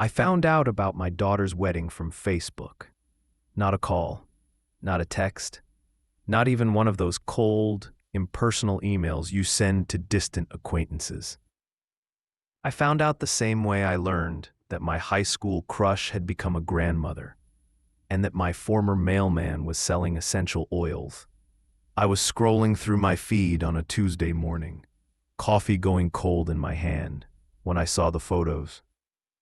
I found out about my daughter's wedding from Facebook. Not a call, not a text, not even one of those cold, impersonal emails you send to distant acquaintances. I found out the same way I learned that my high school crush had become a grandmother, and that my former mailman was selling essential oils. I was scrolling through my feed on a Tuesday morning, coffee going cold in my hand, when I saw the photos.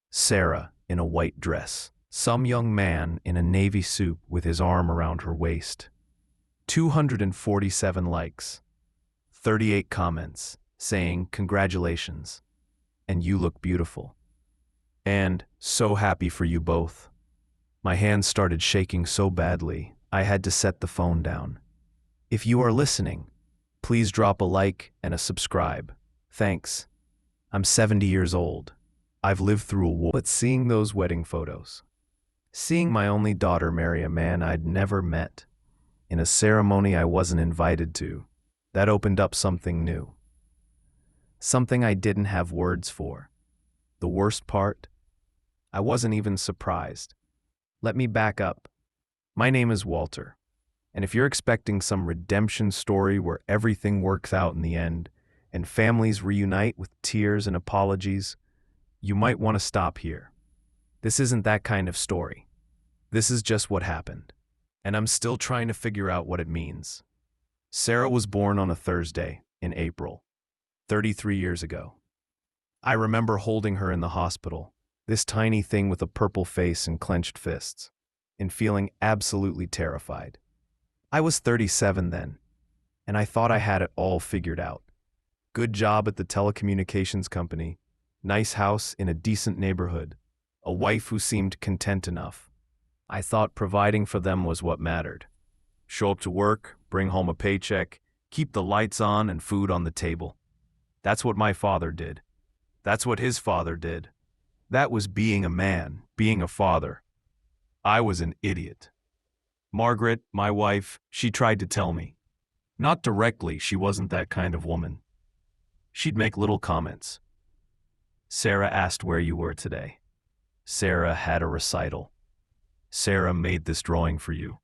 Sarah in a white dress, some young man in a navy suit with his arm around her waist. 247 likes, 38 comments saying congratulations, and you look beautiful. And so happy for you both. My hands started shaking so badly, I had to set the phone down. If you are listening, please drop a like and a subscribe. Thanks. I'm 70 years old. I've lived through a war. But seeing those wedding photos, seeing my only daughter marry a man I'd never met, in a ceremony I wasn't invited to, that opened up something new. Something I didn't have words for. The worst part? I wasn't even surprised. Let me back up. My name is Walter, and if you're expecting some redemption story where everything works out in the end, and families reunite with tears and apologies, you might want to stop here. This isn't that kind of story. This is just what happened, and I'm still trying to figure out what it means. Sarah was born on a Thursday in April, 33 years ago. I remember holding her in the hospital, this tiny thing with a purple face and clenched fists, and feeling absolutely terrified. I was 37 then, and I thought I had it all figured out. Good job at the telecommunications company, nice house in a decent neighborhood, a wife who seemed content enough. I thought providing for them was what mattered. Show up to work, bring home a paycheck, keep the lights on and food on the table. That's what my father did. That's what his father did. That was being a man, being a father. I was an idiot. Margaret, my wife, she tried to tell me. Not directly, she wasn't that kind of woman. She'd make little comments. Sarah asked where you were today. Sarah had a recital. Sarah made this drawing for you.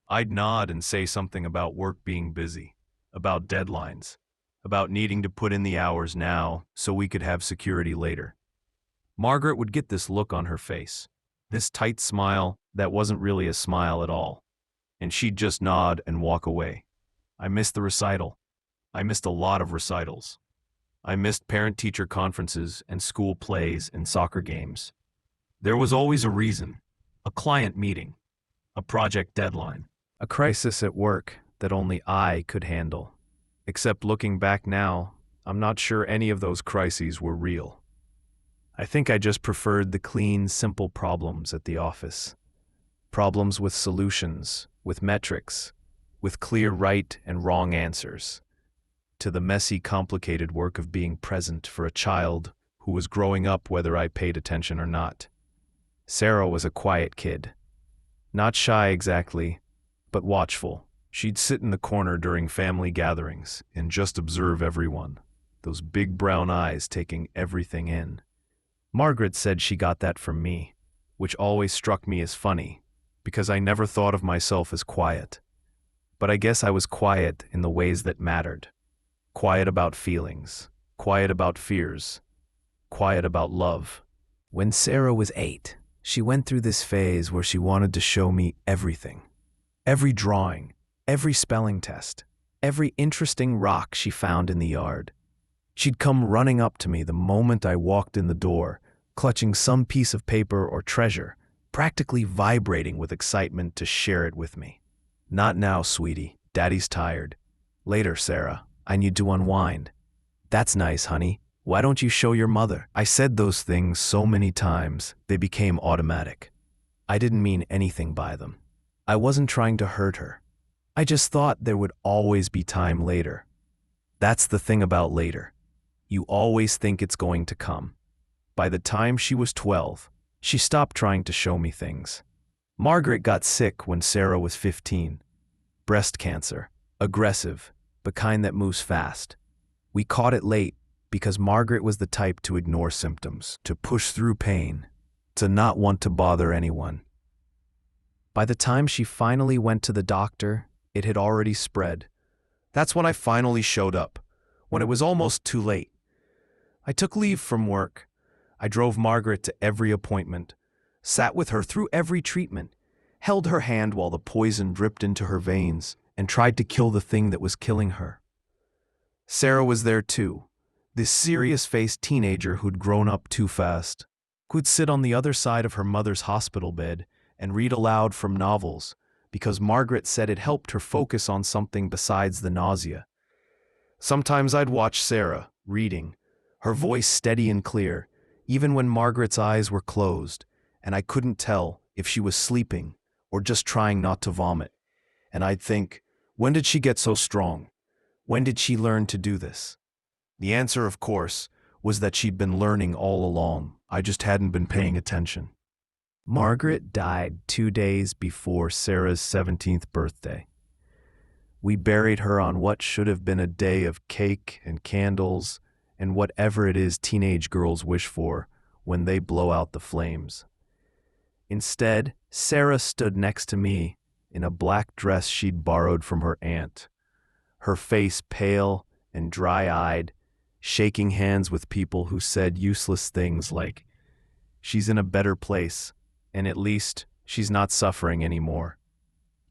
I'd nod and say something about work being busy, about deadlines, about needing to put in the hours now so we could have security later. Margaret would get this look on her face, this tight smile that wasn't really a smile at all, and she'd just nod and walk away. I missed the recital. I missed a lot of recitals. I missed parent-teacher conferences and school plays and soccer games. There was always a reason, a client meeting, a project deadline, a crisis at work that only I could handle. Except looking back now, I'm not sure any of those crises were real. I think I just preferred the clean, simple problems at the office. Problems with solutions, with metrics, with clear right and wrong answers, to the messy, complicated work of being present for a child who was growing up whether I paid attention or not. Sarah was a quiet kid. Not shy exactly, but watchful. She'd sit in the corner during family gatherings and just observe everyone, those big brown eyes taking everything in. Margaret said she got that from me, which always struck me as funny, because I never thought of myself as quiet. But I guess I was quiet in the ways that mattered. Quiet about feelings, quiet about fears, quiet about love. When Sarah was 8, she went through this phase where she wanted to show me everything. Every drawing, every spelling test, every interesting rock she found in the yard. She'd come running up to me the moment I walked in the door, clutching some piece of paper or treasure, practically vibrating with excitement to share it with me. Not now, sweetie. Daddy's tired. Later, Sarah. I need to unwind. That's nice, honey. Why don't you show your mother? I said those things so many times, they became automatic. I didn't mean anything by them. I wasn't trying to hurt her. I just thought there would always be time later. That's the thing about later. You always think it's going to come. By the time she was 12, she stopped trying to show me things. Margaret got sick when Sarah was 15. Breast cancer. Aggressive, but kind that moves fast. We caught it late because Margaret was the type to ignore symptoms, to push through pain. to not want to bother anyone. By the time she finally went to the doctor, it had already spread. That's when I finally showed up, when it was almost too late. I took leave from work. I drove Margaret to every appointment, sat with her through every treatment, held her hand while the poison dripped into her veins, and tried to kill the thing that was killing her. Sarah was there too, this serious-faced teenager who'd grown up too fast, who'd sit on the other side of her mother's hospital bed and read aloud from novels because Margaret said it helped her focus on something besides the nausea. Sometimes I'd watch Sarah, reading, her voice steady and clear, even when Margaret's eyes were closed, and I couldn't tell if she was sleeping or just trying not to vomit. And I'd think, when did she get so strong? When did she learn to do this? The answer, of course, was that she'd been learning all along. I just hadn't been paying attention. Margaret died 2 days before Sarah's 17th birthday. We buried her on what should have been a day of cake and candles and whatever it is teenage girls wish for when they blow out the flames. Instead, Sarah stood next to me in a black dress she'd borrowed from her aunt, her face pale and dry-eyed, shaking hands with people who said useless things like, "She's in a better place, and at least she's not suffering anymore."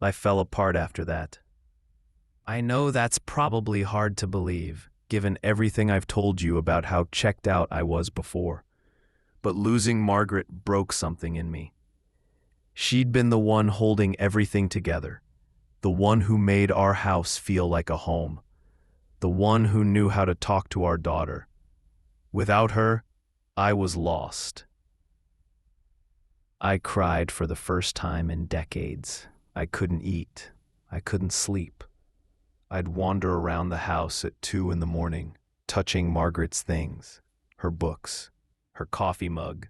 I fell apart after that. I know that's probably hard to believe, given everything I've told you about how checked out I was before. But losing Margaret broke something in me. She'd been the one holding everything together, the one who made our house feel like a home, the one who knew how to talk to our daughter. Without her, I was lost. I cried for the first time in decades. I couldn't eat. I couldn't sleep. I'd wander around the house at 2 a.m, touching Margaret's things, her books, her coffee mug,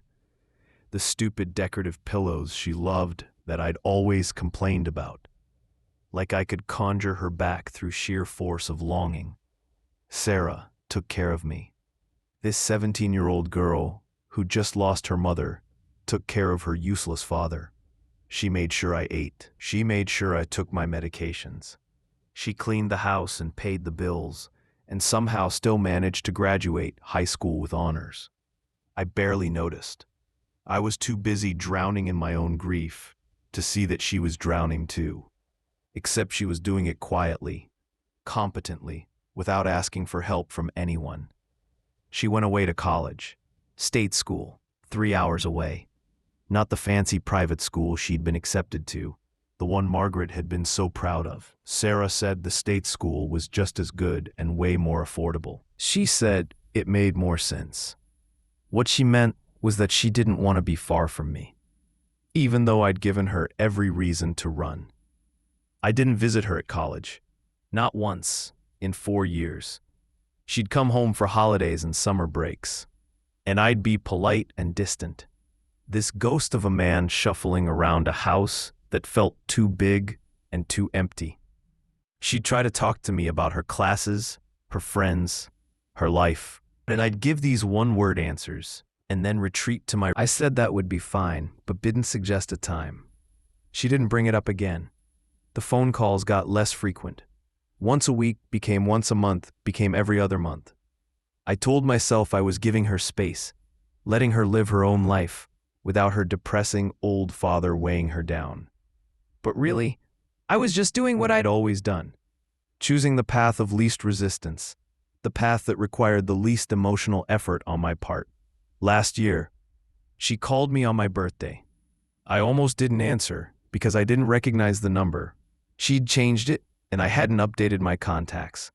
the stupid decorative pillows she loved that I'd always complained about, like I could conjure her back through sheer force of longing. Sarah took care of me. This 17-year-old girl who just lost her mother took care of her useless father. She made sure I ate. She made sure I took my medications. She cleaned the house and paid the bills, and somehow still managed to graduate high school with honors. I barely noticed. I was too busy drowning in my own grief to see that she was drowning too. Except she was doing it quietly, competently, without asking for help from anyone. She went away to college, state school, 3 hours away. Not the fancy private school she'd been accepted to, the one Margaret had been so proud of. Sarah said the state school was just as good and way more affordable. She said it made more sense. What she meant was that she didn't want to be far from me, even though I'd given her every reason to run. I didn't visit her at college, not once, in 4 years. She'd come home for holidays and summer breaks, and I'd be polite and distant, this ghost of a man shuffling around a house that felt too big and too empty. She'd try to talk to me about her classes, her friends, her life, and I'd give these one-word answers and then retreat to my... I said that would be fine, but didn't suggest a time. She didn't bring it up again. The phone calls got less frequent. Once a week became once a month, became every other month. I told myself I was giving her space, letting her live her own life, without her depressing old father weighing her down. But really, I was just doing what I'd always done, choosing the path of least resistance, the path that required the least emotional effort on my part. Last year, she called me on my birthday. I almost didn't answer because I didn't recognize the number. She'd changed it, and I hadn't updated my contacts.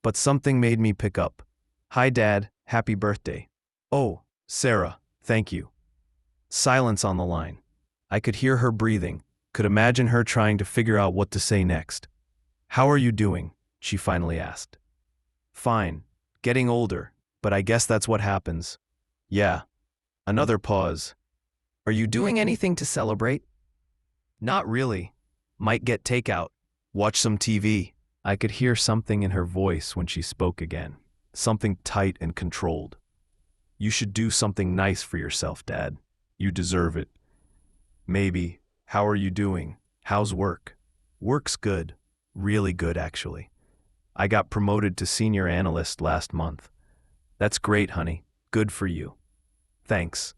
But something made me pick up. "Hi, Dad. Happy birthday." "Oh, Sarah, thank you." Silence on the line. I could hear her breathing, could imagine her trying to figure out what to say next. "How are you doing?" she finally asked. "Fine. Getting older, but I guess that's what happens." "Yeah." Another pause. "Are you doing anything to celebrate?" "Not really. Might get takeout. Watch some TV." I could hear something in her voice when she spoke again, something tight and controlled. "You should do something nice for yourself, Dad." You deserve it. Maybe. How are you doing? How's work? Work's good. Really good, actually. I got promoted to senior analyst last month. That's great, honey. Good for you. Thanks.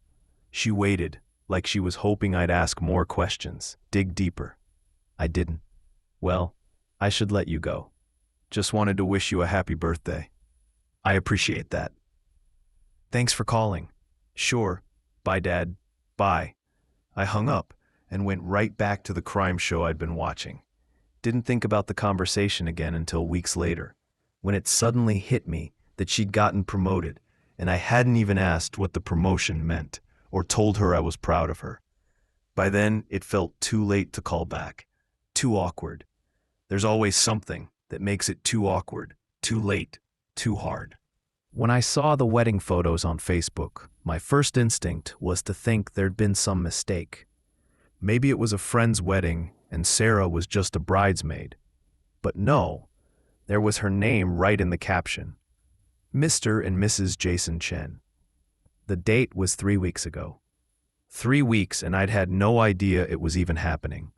She waited, like she was hoping I'd ask more questions, dig deeper. I didn't. Well, I should let you go. Just wanted to wish you a happy birthday. I appreciate that. Thanks for calling. Sure. Bye, Dad. Bye. I hung up and went right back to the crime show I'd been watching. Didn't think about the conversation again until weeks later, when it suddenly hit me that she'd gotten promoted, and I hadn't even asked what the promotion meant or told her I was proud of her. By then, it felt too late to call back. Too awkward. There's always something that makes it too awkward, too late, too hard. When I saw the wedding photos on Facebook, my first instinct was to think there'd been some mistake. Maybe it was a friend's wedding and Sarah was just a bridesmaid. But no, there was her name right in the caption. Mr. and Mrs. Jason Chen. The date was 3 weeks ago. 3 weeks, and I'd had no idea it was even happening.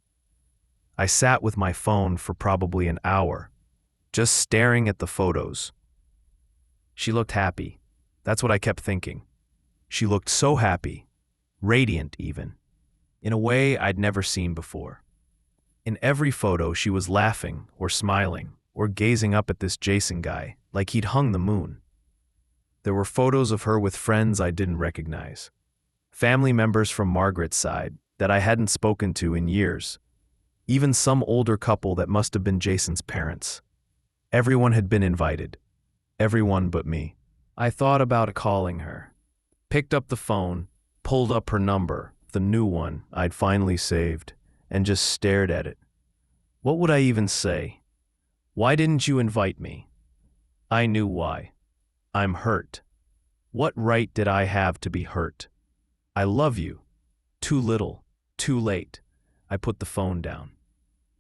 I sat with my phone for probably an hour, just staring at the photos. She looked happy. That's what I kept thinking. She looked so happy, radiant even, in a way I'd never seen before. In every photo, she was laughing or smiling or gazing up at this Jason guy like he'd hung the moon. There were photos of her with friends I didn't recognize, family members from Margaret's side that I hadn't spoken to in years, even some older couple that must have been Jason's parents. Everyone had been invited. Everyone but me. I thought about calling her. Picked up the phone, pulled up her number, the new one I'd finally saved, and just stared at it. What would I even say? Why didn't you invite me? I knew why. I'm hurt. What right did I have to be hurt? I love you. Too little. Too late. I put the phone down.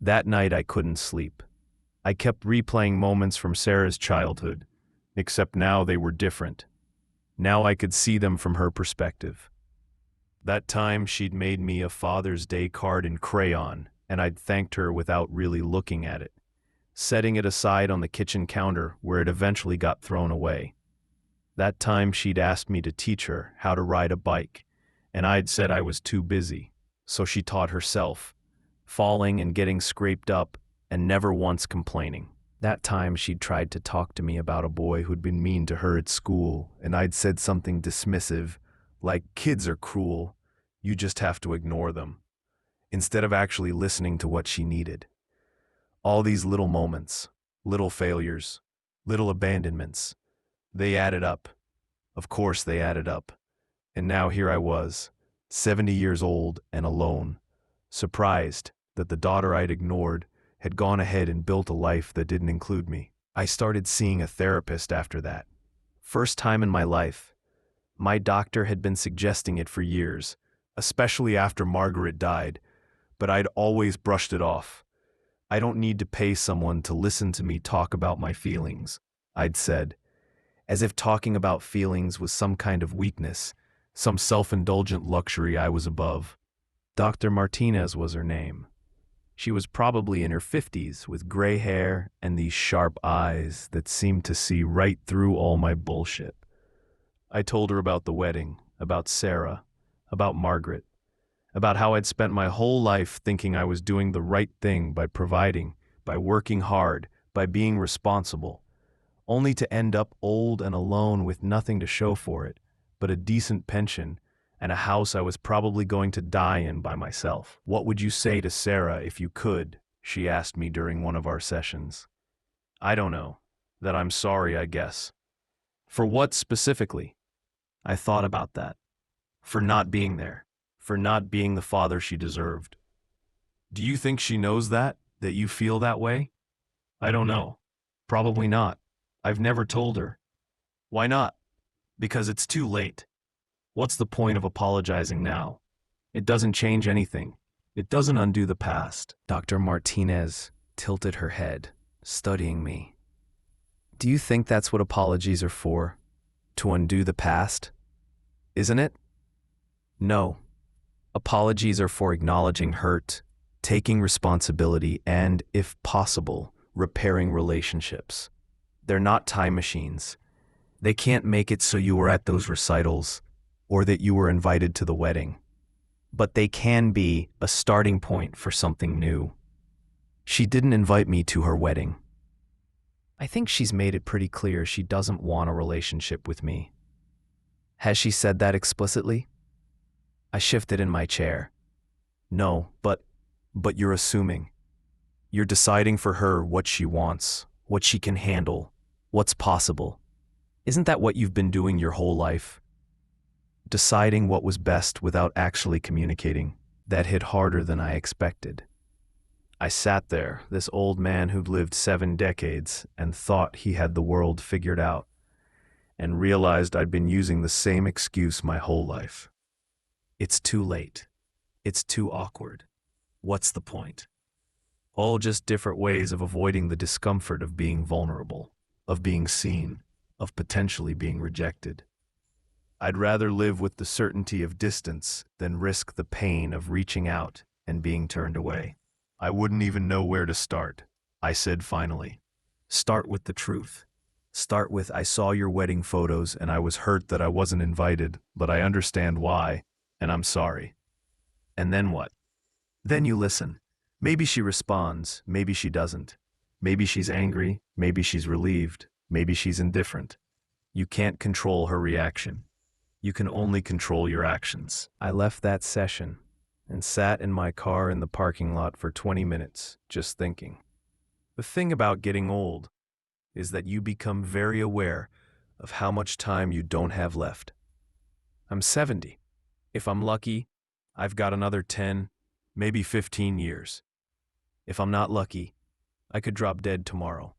That night I couldn't sleep. I kept replaying moments from Sarah's childhood, except now they were different. Now I could see them from her perspective. That time she'd made me a Father's Day card in crayon, and I'd thanked her without really looking at it, setting it aside on the kitchen counter where it eventually got thrown away. That time she'd asked me to teach her how to ride a bike, and I'd said I was too busy, so she taught herself, falling and getting scraped up and never once complaining. That time she'd tried to talk to me about a boy who'd been mean to her at school, and I'd said something dismissive, like, kids are cruel, you just have to ignore them, instead of actually listening to what she needed. All these little moments, little failures, little abandonments, they added up. Of course they added up. And now here I was, 70 years old and alone, surprised that the daughter I'd ignored had gone ahead and built a life that didn't include me. I started seeing a therapist after that. First time in my life. My doctor had been suggesting it for years, especially after Margaret died, but I'd always brushed it off. I don't need to pay someone to listen to me talk about my feelings, I'd said, as if talking about feelings was some kind of weakness, some self-indulgent luxury I was above. Dr. Martinez was her name. She was probably in her 50s with gray hair and these sharp eyes that seemed to see right through all my bullshit. I told her about the wedding, about Sarah, about Margaret, about how I'd spent my whole life thinking I was doing the right thing by providing, by working hard, by being responsible, only to end up old and alone with nothing to show for it, but a decent pension and a house I was probably going to die in by myself. What would you say to Sarah if you could? She asked me during one of our sessions. I don't know. That I'm sorry, I guess. For what specifically? I thought about that. For not being there. For not being the father she deserved. Do you think she knows that you feel that way? I don't know. Probably not. I've never told her. Why not? Because it's too late. What's the point of apologizing now? It doesn't change anything. It doesn't undo the past. Dr. Martinez tilted her head, studying me. Do you think that's what apologies are for? To undo the past? Isn't it? No, Apologies are for acknowledging hurt, taking responsibility, and, if possible, repairing relationships. They're not time machines. They can't make it so you were at those recitals or that you were invited to the wedding. But they can be a starting point for something new. She didn't invite me to her wedding. I think she's made it pretty clear she doesn't want a relationship with me. Has she said that explicitly? I shifted in my chair. No, but you're assuming. You're deciding for her what she wants, what she can handle, what's possible. Isn't that what you've been doing your whole life? Deciding what was best without actually communicating. That hit harder than I expected. I sat there, this old man who'd lived 7 decades and thought he had the world figured out, and realized I'd been using the same excuse my whole life. It's too late. It's too awkward. What's the point? All just different ways of avoiding the discomfort of being vulnerable, of being seen, of potentially being rejected. I'd rather live with the certainty of distance than risk the pain of reaching out and being turned away. I wouldn't even know where to start, I said finally. Start with the truth. Start with, I saw your wedding photos and I was hurt that I wasn't invited, but I understand why, and I'm sorry. And then what? Then you listen. Maybe she responds, maybe she doesn't. Maybe she's angry, maybe she's relieved, maybe she's indifferent. You can't control her reaction. You can only control your actions. I left that session and sat in my car in the parking lot for 20 minutes, just thinking. The thing about getting old is that you become very aware of how much time you don't have left. I'm 70. If I'm lucky, I've got another 10, maybe 15 years. If I'm not lucky, I could drop dead tomorrow.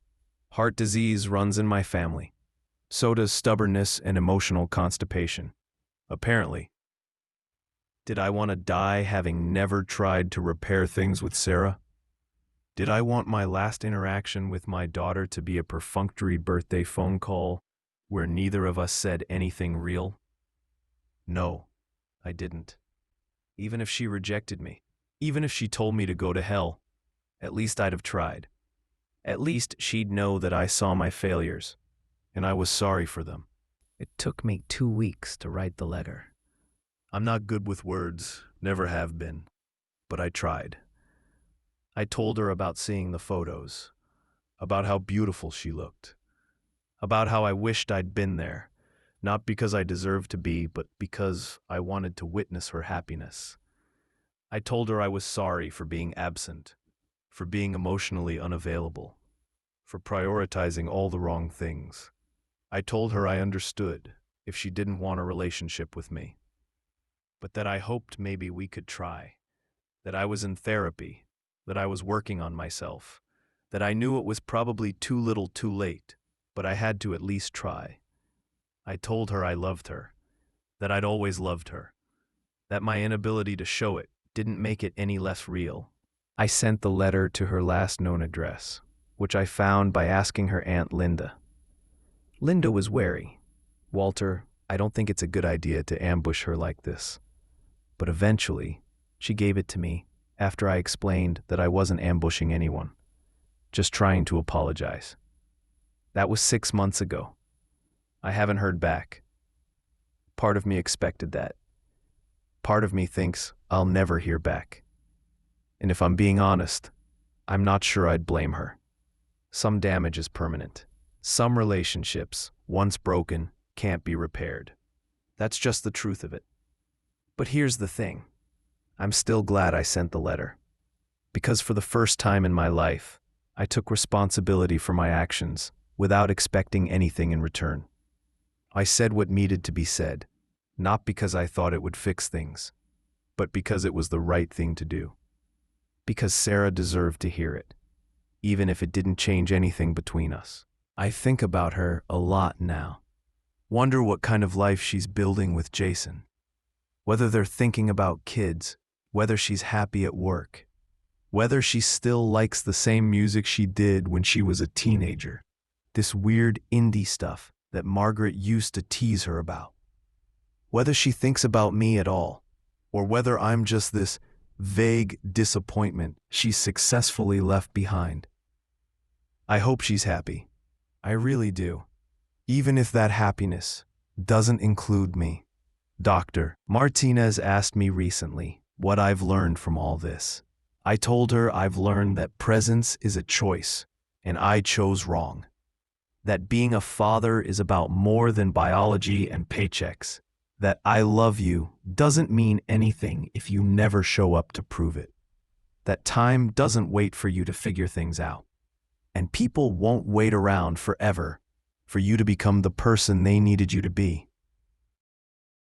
Heart disease runs in my family. So does stubbornness and emotional constipation. Apparently. Did I want to die having never tried to repair things with Sarah? Did I want my last interaction with my daughter to be a perfunctory birthday phone call where neither of us said anything real? No, I didn't. Even if she rejected me, even if she told me to go to hell, at least I'd have tried. At least she'd know that I saw my failures, and I was sorry for them. It took me 2 weeks to write the letter. I'm not good with words, never have been, but I tried. I told her about seeing the photos, about how beautiful she looked, about how I wished I'd been there, not because I deserved to be, but because I wanted to witness her happiness. I told her I was sorry for being absent, for being emotionally unavailable, for prioritizing all the wrong things. I told her I understood if she didn't want a relationship with me, but that I hoped maybe we could try, that I was in therapy, that I was working on myself, that I knew it was probably too little too late, but I had to at least try. I told her I loved her, that I'd always loved her, that my inability to show it didn't make it any less real. I sent the letter to her last known address, which I found by asking her Aunt Linda. Linda was wary. Walter, I don't think it's a good idea to ambush her like this. But eventually, she gave it to me after I explained that I wasn't ambushing anyone, just trying to apologize. That was 6 months ago. I haven't heard back. Part of me expected that. Part of me thinks I'll never hear back. And if I'm being honest, I'm not sure I'd blame her. Some damage is permanent. Some relationships, once broken, can't be repaired. That's just the truth of it. But here's the thing. I'm still glad I sent the letter. Because for the first time in my life, I took responsibility for my actions without expecting anything in return. I said what needed to be said, not because I thought it would fix things, but because it was the right thing to do. Because Sarah deserved to hear it, even if it didn't change anything between us. I think about her a lot now. Wonder what kind of life she's building with Jason. Whether they're thinking about kids, whether she's happy at work, whether she still likes the same music she did when she was a teenager. This weird indie stuff that Margaret used to tease her about. Whether she thinks about me at all. or whether I'm just this vague disappointment she's successfully left behind. I hope she's happy. I really do. Even if that happiness doesn't include me. Dr. Martinez asked me recently what I've learned from all this. I told her I've learned that presence is a choice, and I chose wrong. That being a father is about more than biology and paychecks. That I love you doesn't mean anything if you never show up to prove it. That time doesn't wait for you to figure things out. And people won't wait around forever for you to become the person they needed you to be.